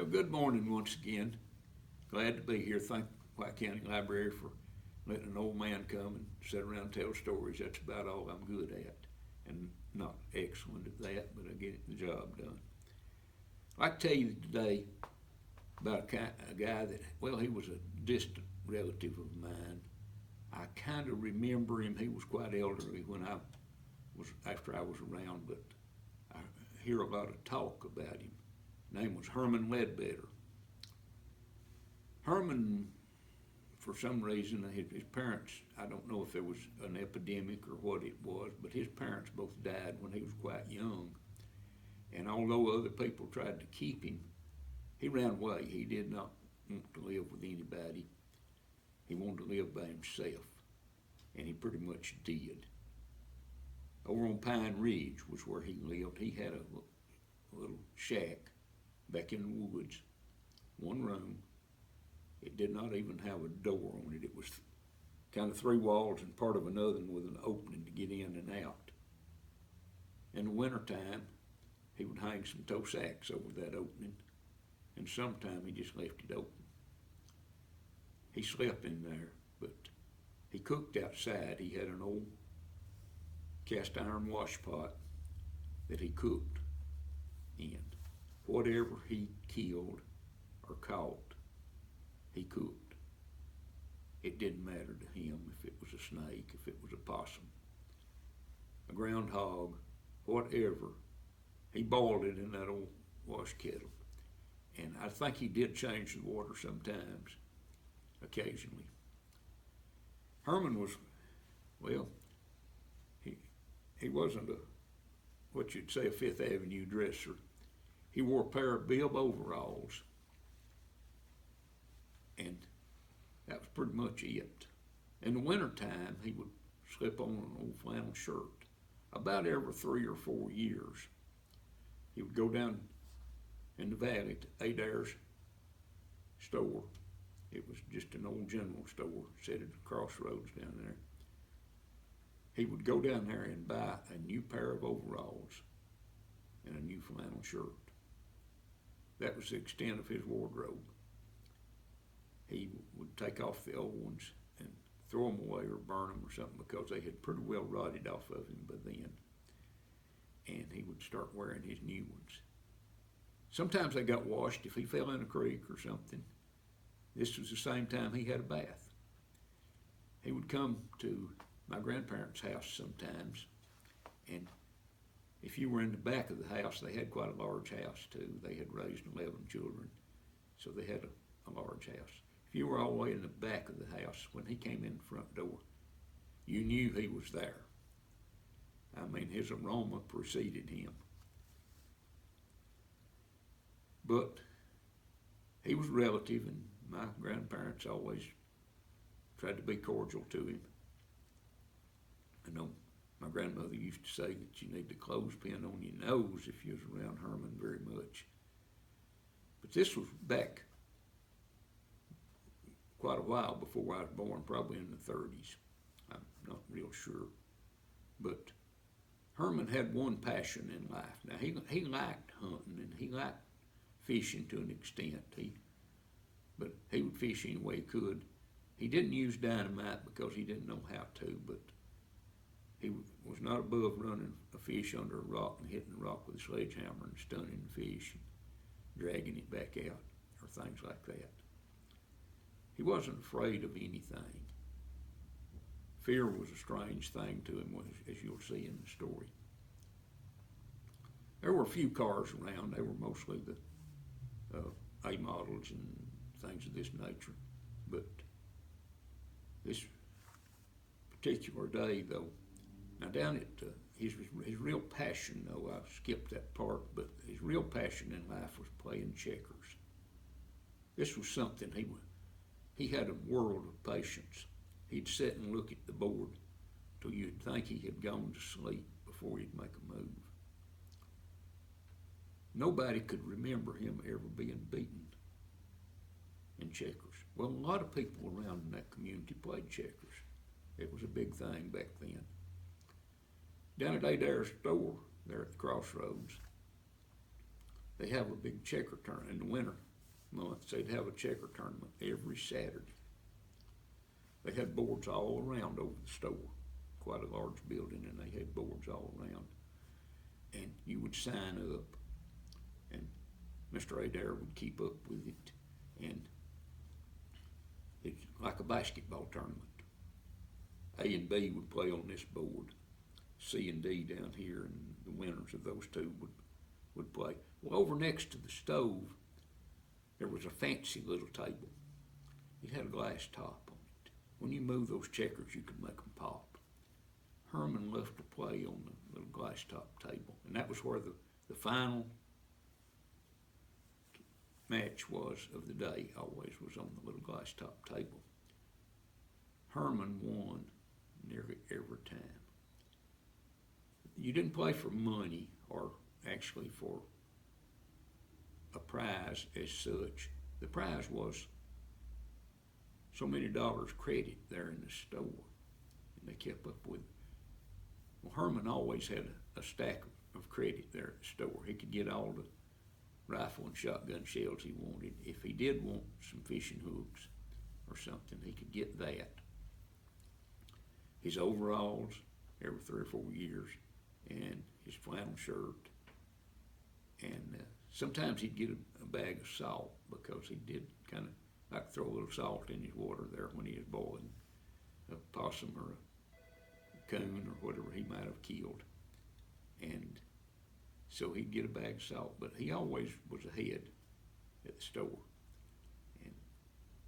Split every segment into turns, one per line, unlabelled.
Well, good morning once again. Glad to be here. Thank White County Library for letting an old man come and sit around and tell stories. That's about all I'm good at. And not excellent at that, but I get the job done. I'd like to tell you today about a guy that, well, he was a distant relative of mine. I kind of remember him. He was quite elderly after I was around, but I hear a lot of talk about him. His name was Herman Ledbetter. Herman, for some reason, his parents, I don't know if there was an epidemic or what it was, but his parents both died when he was quite young. And although other people tried to keep him, he ran away. He did not want to live with anybody. He wanted to live by himself, and he pretty much did. Over on Pine Ridge was where he lived. He had a little shack back in the woods, one room. It did not even have a door on it. It was kind of three walls and part of another with an opening to get in and out. In the wintertime, he would hang some tow sacks over that opening, and sometime he just left it open. He slept in there, but he cooked outside. He had an old cast iron wash pot that he cooked in. Whatever he killed or caught, he cooked. It didn't matter to him if it was a snake, if it was a possum, a groundhog, whatever. He boiled it in that old wash kettle. And I think he did change the water sometimes, occasionally. Herman was, well, he wasn't what you'd say a Fifth Avenue dresser. He wore a pair of bib overalls, and that was pretty much it. In the wintertime, he would slip on an old flannel shirt. About every 3 or 4 years, he would go down in the valley to Adair's store. It was just an old general store set at the crossroads down there. He would go down there and buy a new pair of overalls and a new flannel shirt. That was the extent of his wardrobe. He would take off the old ones and throw them away or burn them or something because they had pretty well rotted off of him by then. And he would start wearing his new ones. Sometimes they got washed if he fell in a creek or something. This was the same time he had a bath. He would come to my grandparents' house sometimes, and if you were in the back of the house, they had quite a large house too. They had raised 11 children, so they had a large house. If you were all the way in the back of the house, when he came in the front door, you knew he was there. I mean, his aroma preceded him. But he was a relative, and my grandparents always tried to be cordial to him. I know my grandmother used to say that you need the clothespin on your nose if you was around Herman very much. But this was back quite a while before I was born, probably in the 30s. I'm not real sure. But Herman had one passion in life. Now, he liked hunting and he liked fishing to an extent. But he would fish any way he could. He didn't use dynamite because he didn't know how to, but he was not above running a fish under a rock and hitting the rock with a sledgehammer and stunning the fish and dragging it back out or things like that. He wasn't afraid of anything. Fear was a strange thing to him, as you'll see in the story. There were a few cars around. They were mostly the A models and things of this nature. But this particular day, though, now down at his real passion, though, I skipped that part, but his real passion in life was playing checkers. This was something he had a world of patience. He'd sit and look at the board till you'd think he had gone to sleep before he'd make a move. Nobody could remember him ever being beaten in checkers. Well, a lot of people around in that community played checkers. It was a big thing back then. Down at Adair's store, there at the crossroads, they have a big checker tournament in the winter. month, they'd have a checker tournament every Saturday. They had boards all around over the store, quite a large building, and they had boards all around. And you would sign up, and Mr. Adair would keep up with it, and it's like a basketball tournament. A and B would play on this board, C and D down here, and the winners of those two would play. Well, over next to the stove, there was a fancy little table. It had a glass top on it. When you move those checkers, you could make them pop. Herman loved to play on the little glass top table, and that was where the final match was of the day, always was on the little glass top table. Herman won nearly every time. You didn't play for money or actually for a prize as such. The prize was so many dollars credit there in the store, and they kept up with it. Well, Herman always had a stack of credit there at the store. He could get all the rifle and shotgun shells he wanted. If he did want some fishing hooks or something, he could get that. His overalls every 3 or 4 years, and his flannel shirt, and sometimes he'd get a bag of salt, because he did kind of like throw a little salt in his water there when he was boiling a possum or a coon or whatever he might have killed. And so he'd get a bag of salt, but he always was ahead at the store. And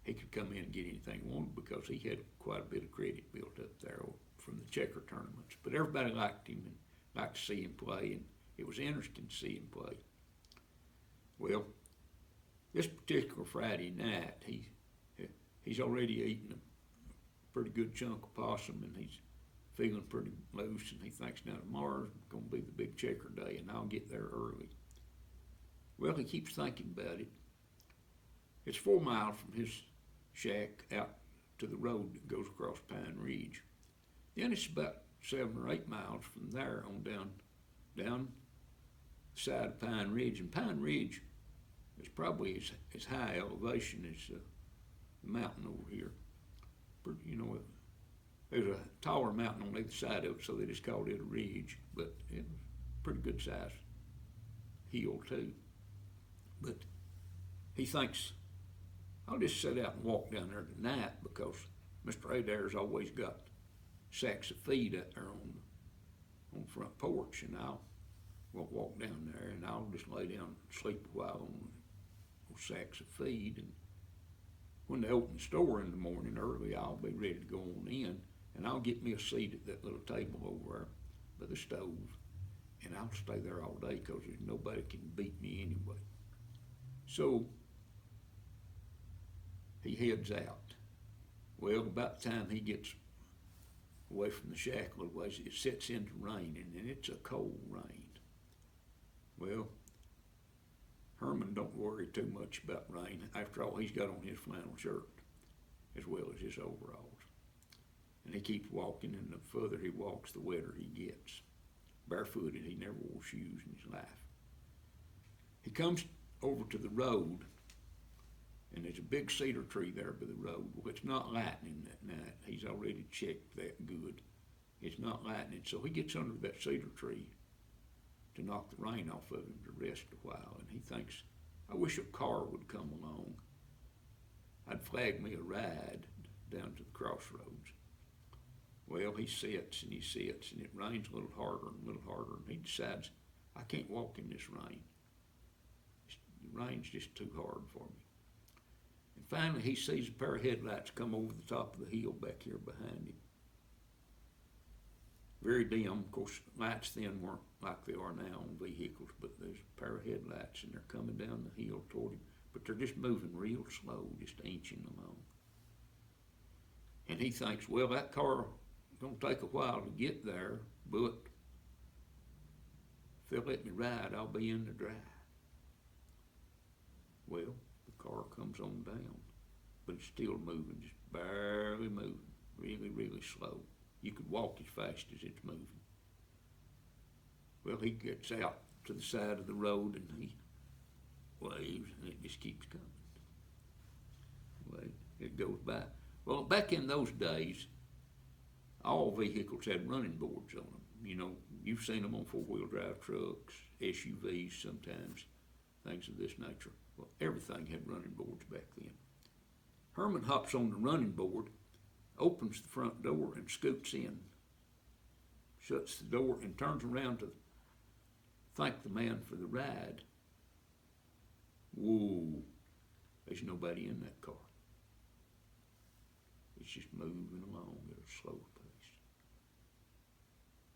he could come in and get anything he wanted because he had quite a bit of credit built up there from the checker tournaments. But everybody liked him and liked to see him play, and it was interesting to see him play. Well, this particular Friday night, he's already eaten a pretty good chunk of possum, and he's feeling pretty loose, and he thinks, now tomorrow's going to be the big checker day, and I'll get there early. Well, he keeps thinking about it. It's 4 miles from his shack out to the road that goes across Pine Ridge. Then it's about 7 or 8 miles from there on down the side of Pine Ridge. And Pine Ridge is probably as high elevation as the mountain over here. You know, there's a taller mountain on either side of it, so they just called it a ridge, but it was a pretty good sized hill too. But he thinks, I'll just sit out and walk down there tonight, because Mr. Adair's always got sacks of feed out there on the front porch, and I'll walk down there and I'll just lay down and sleep a while on those sacks of feed. And when they open the store in the morning early, I'll be ready to go on in, and I'll get me a seat at that little table over there by the stove, and I'll stay there all day, because nobody can beat me anyway. So he heads out. Well, about the time he gets away from the shack a little ways, it sets into raining, and it's a cold rain. Well, Herman don't worry too much about rain. After all, he's got on his flannel shirt as well as his overalls. And he keeps walking, and the further he walks, the wetter he gets. Barefooted, he never wore shoes in his life. He comes over to the road, and there's a big cedar tree there by the road. Well, it's not lightning that night. He's already checked that good. It's not lightning, so he gets under that cedar tree to knock the rain off of him to rest a while. And he thinks, I wish a car would come along. I'd flag me a ride down to the crossroads. Well, he sits, and it rains a little harder and a little harder, and he decides, I can't walk in this rain. The rain's just too hard for me. And finally, he sees a pair of headlights come over the top of the hill back here behind him. Very dim. Of course, lights then weren't like they are now on vehicles, but there's a pair of headlights, and they're coming down the hill toward him, but they're just moving real slow, just inching along. And he thinks, well, that car is going to take a while to get there, but if they'll let me ride, I'll be in the dry. Well, the car comes on down, but it's still moving, just barely moving, really, really slow. You could walk as fast as it's moving. Well, he gets out to the side of the road, and he waves, and it just keeps coming. anyway, it goes by. Well, back in those days, all vehicles had running boards on them. You know, you've seen them on four-wheel drive trucks, SUVs sometimes, things of this nature. Well, everything had running boards back then. Herman hops on the running board, opens the front door and scoots in, shuts the door and turns around to thank the man for the ride. Whoa, there's nobody in that car. It's just moving along at a slow pace.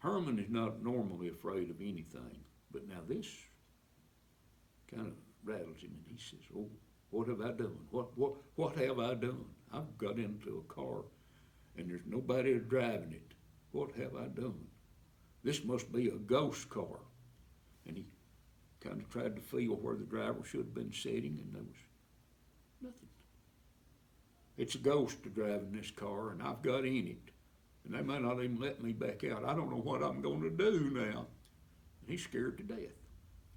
Herman is not normally afraid of anything, but now this kind of rattles him, and he says, "Oh, what have I done? What have I done? I've got into a car, and there's nobody driving it. What have I done? This must be a ghost car." And he kind of tried to feel where the driver should have been sitting, and there was nothing. It's a ghost driving this car, and I've got in it, and they might not even let me back out. I don't know what I'm going to do now. And he's scared to death.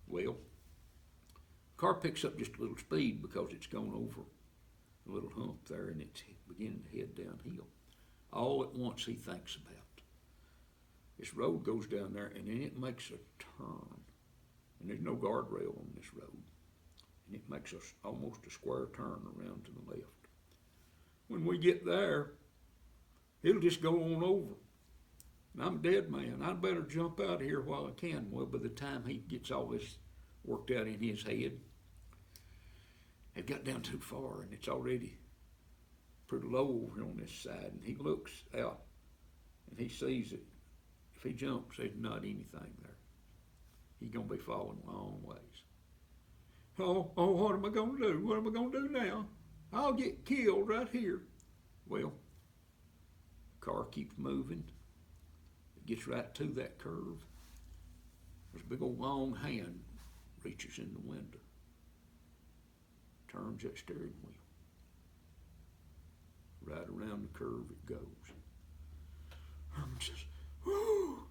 Well, the car picks up just a little speed because it's gone over a little hump there, and it's beginning to head downhill. All at once he thinks about this road goes down there, and then it makes a turn, and there's no guardrail on this road, and it makes almost a square turn around to the left. When we get there, it'll just go on over. And I'm a dead man. I'd better jump out of here while I can. Well, by the time he gets all this worked out in his head, it got down too far, and it's already pretty low over on this side. And he looks out, and he sees that if he jumps, there's not anything there. He's going to be falling a long ways. Oh, what am I going to do? What am I going to do now? I'll get killed right here. Well, the car keeps moving. It gets right to that curve. There's a big old long hand reaches in the window, turns that steering wheel. Right around the curve it goes. Herman says, "Whoo!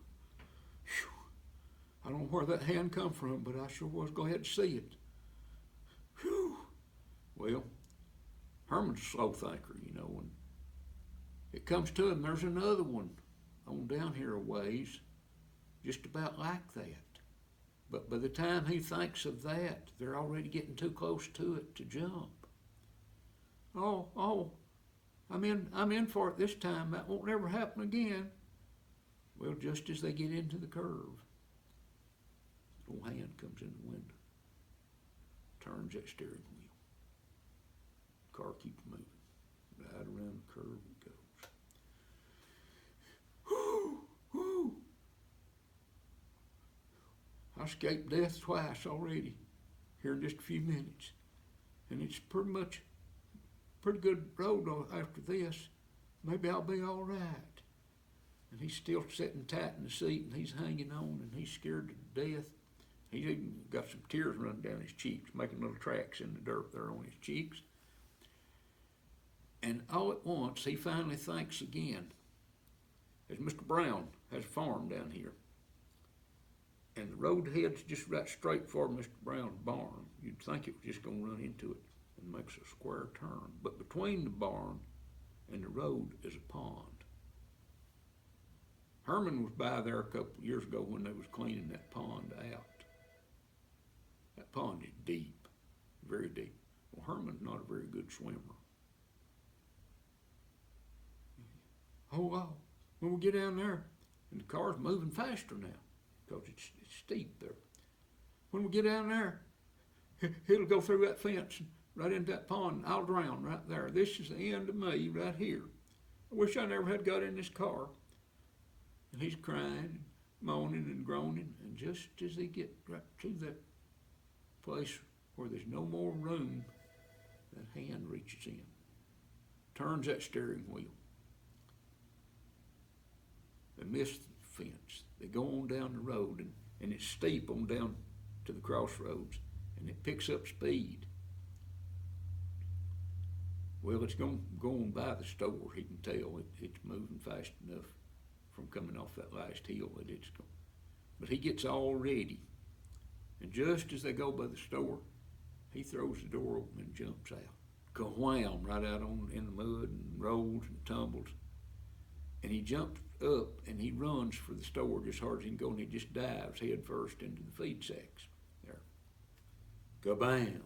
I don't know where that hand come from, but I sure was glad to see it. Whew." Well, Herman's a slow thinker, you know, and it comes to him, there's another one on down here a ways, just about like that. But by the time he thinks of that, they're already getting too close to it to jump. Oh, I'm in for it this time. That won't ever happen again. Well, just as they get into the curve, the old hand comes in the window, turns that steering wheel. Car keeps moving. Right around the curve it goes. Whoo! I escaped death twice already here in just a few minutes. And it's pretty good road after this. Maybe I'll be all right. And he's still sitting tight in the seat, and he's hanging on, and he's scared to death. He's even got some tears running down his cheeks, making little tracks in the dirt there on his cheeks. And all at once, he finally thinks again, as Mr. Brown has a farm down here, and the road heads just right straight for Mr. Brown's barn. You'd think it was just going to run into it and makes a square turn. But between the barn and the road is a pond. Herman was by there a couple of years ago when they was cleaning that pond out. That pond is deep, very deep. Well, Herman's not a very good swimmer. Oh, wow. When we get down there, and the car's moving faster now, because it's steep there. When we get down there, it'll go through that fence, right into that pond, and I'll drown right there. This is the end of me right here. I wish I never had got in this car. And he's crying, and moaning and groaning, and just as they get right to that place where there's no more room, that hand reaches in, turns that steering wheel. They miss the fence. They go on down the road, and it's steep on down to the crossroads, and it picks up speed. Well, it's going to go on by the store. He can tell it's moving fast enough from coming off that last hill that it's going. But he gets all ready, and just as they go by the store, he throws the door open and jumps out. ka-wham right out in the mud and rolls and tumbles. And he jumps up and he runs for the store just hard as he can go, and he just dives head first into the feed sacks. There. Kabam.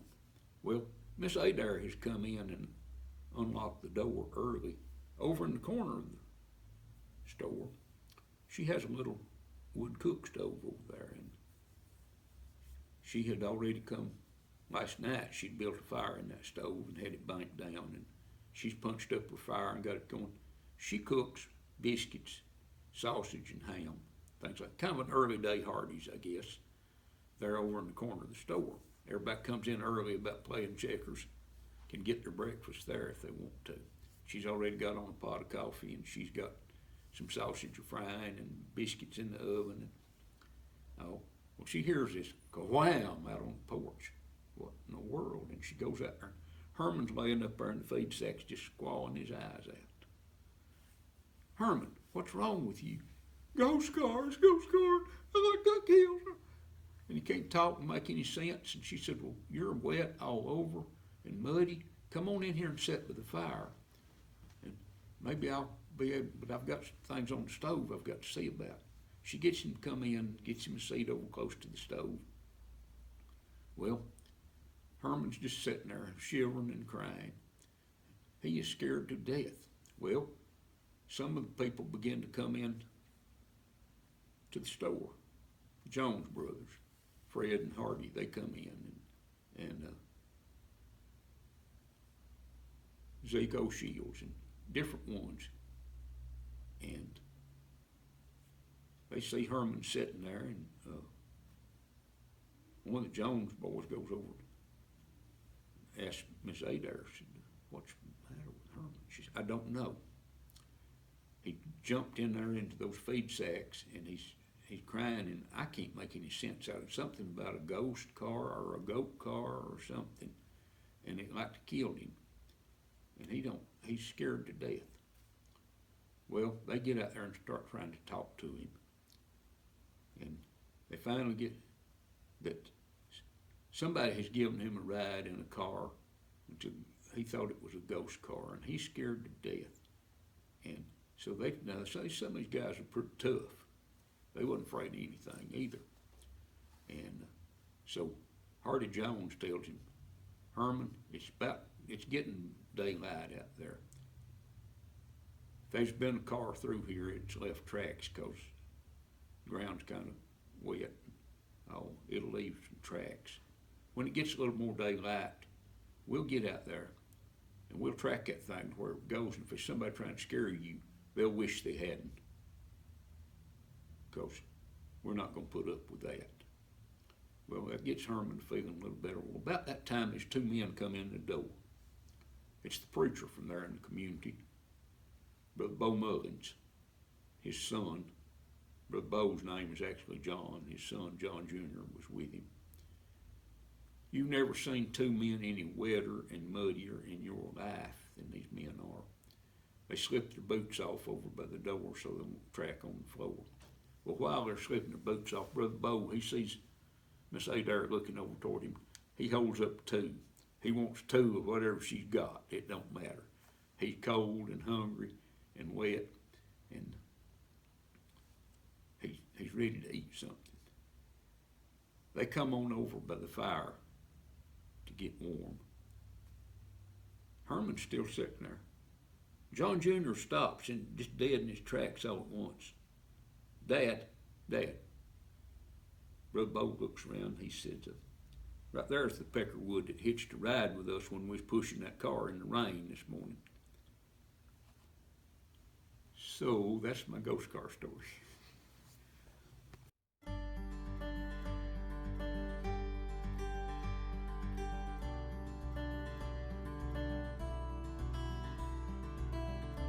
Well, Miss Adair has come in and unlocked the door early. Over in the corner of the store, she has a little wood cook stove over there, and she had already come last night. She'd built a fire in that stove and had it banked down, and she's punched up her fire and got it going. She cooks biscuits, sausage, and ham, things like kind of an early day Hardee's, I guess. They're over in the corner of the store. Everybody comes in early about playing checkers, can get their breakfast there if they want to. She's already got on a pot of coffee, and she's got some sausage frying and biscuits in the oven. And, oh, well, she hears this ka-wham out on the porch. What in the world? And she goes out there. Herman's laying up there in the feed sacks just squalling his eyes out. Herman, what's wrong with you? Ghost cars, I got killed. And he can't talk and make any sense. And she said, well, you're wet all over and muddy. Come on in here and sit by the fire. And maybe I'll be able, but I've got things on the stove I've got to see about. She gets him to come in, gets him a seat over close to the stove. Well, Herman's just sitting there shivering and crying. He is scared to death. Well, some of the people begin to come in to the store. Jones brothers, Fred and Hardy, they come in, and Zeke O'Shields and different ones. And they see Herman sitting there, and one of the Jones boys goes over and asks Miss Adair, said, what's the matter with Herman? She said, I don't know. He jumped in there into those feed sacks, and he's crying, and I can't make any sense out of it. Something about a ghost car or a goat car or something, and it like to kill him. And he's scared to death. Well, they get out there and start trying to talk to him. And they finally get that somebody has given him a ride in a car until he thought it was a ghost car, and he's scared to death. And so now say some of these guys are pretty tough. They wasn't afraid of anything either. And so Hardy Jones tells him, Herman, it's getting daylight out there. If there's been a car through here, it's left tracks because the ground's kind of wet. Oh, it'll leave some tracks. When it gets a little more daylight, we'll get out there and we'll track that thing to where it goes. And if there's somebody trying to scare you, they'll wish they hadn't, because we're not going to put up with that. Well, that gets Herman feeling a little better. Well, about that time, there's two men come in the door. It's the preacher from there in the community, Brother Bo Mullins, his son. Brother Bo's name is actually John. His son, John Jr., was with him. You've never seen two men any wetter and muddier in your life than these men are. They slip their boots off over by the door so they won't track on the floor. Well, while they're slipping their boots off, Brother Bo, he sees Miss Adair looking over toward him. He holds up two. He wants two of whatever she's got. It don't matter. He's cold and hungry and wet, and he's ready to eat something. They come on over by the fire to get warm. Herman's still sitting there. John Jr. stops and just dead in his tracks all at once. Dad. Brother Bo looks around. He says, right there's the peckerwood that hitched a ride with us when we was pushing that car in the rain this morning. So that's my ghost car story.